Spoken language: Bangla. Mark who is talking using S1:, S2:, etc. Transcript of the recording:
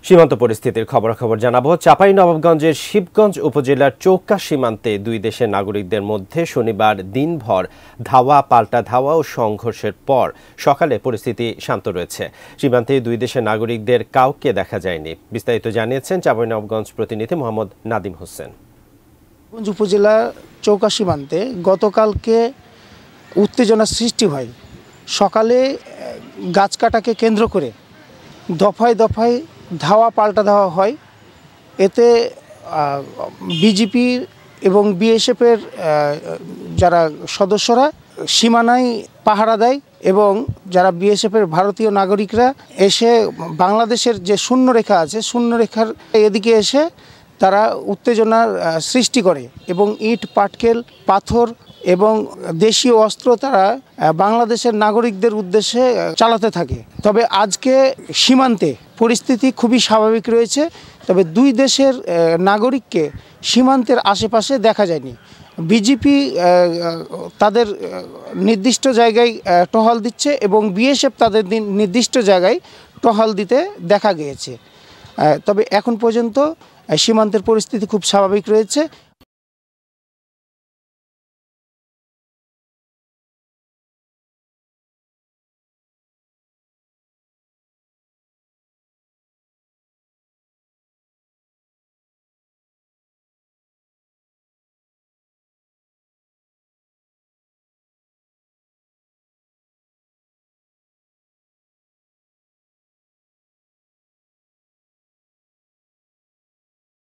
S1: সীমান্ত পরিস্থিতির খবরাখবর জানাবো। চাঁপাইনবাবগঞ্জের শিবগঞ্জ উপজেলার চৌকা সীমান্তে দুই দেশের নাগরিকদের মধ্যে শনিবার দিনভর ধাওয়া পাল্টা ধাওয়া ও সংঘর্ষের পর সকালে পরিস্থিতি শান্ত রয়েছে। সীমান্তে দুই দেশের নাগরিকদের কাউকে দেখা যায়নি। বিস্তারিত জানিয়েছেন চাঁপাইনবাবগঞ্জ প্রতিনিধি মোহাম্মদ নাদিম হোসেন।
S2: উপজেলা চৌকা সীমান্তে গতকালকে উত্তেজনার সৃষ্টি হয়। সকালে গাছ কাটাকে কেন্দ্র করে দফায় দফায় ধাওয়া পাল্টা ধাওয়া হয়। এতে বিজিপি এবং বিএসএফের যারা সদস্যরা সীমানায় পাহারা দেয় এবং যারা বিএসএফের ভারতীয় নাগরিকরা এসে বাংলাদেশের যে শূন্যরেখা আছে, শূন্যরেখার এদিকে এসে তারা উত্তেজনার সৃষ্টি করে এবং ইট পাটকেল পাথর এবং দেশীয় অস্ত্র তারা বাংলাদেশের নাগরিকদের উদ্দেশ্যে চালাতে থাকে। তবে আজকে সীমান্তে পরিস্থিতি খুবই স্বাভাবিক রয়েছে। তবে দুই দেশের নাগরিককে সীমান্তের আশেপাশে দেখা যায়নি। বিজিপি তাদের নির্দিষ্ট জায়গায় টহল দিচ্ছে এবং বিএসএফ তাদের নির্দিষ্ট জায়গায় টহল দিতে দেখা গিয়েছে। তবে এখন পর্যন্ত সীমান্তের পরিস্থিতি খুব স্বাভাবিক রয়েছে।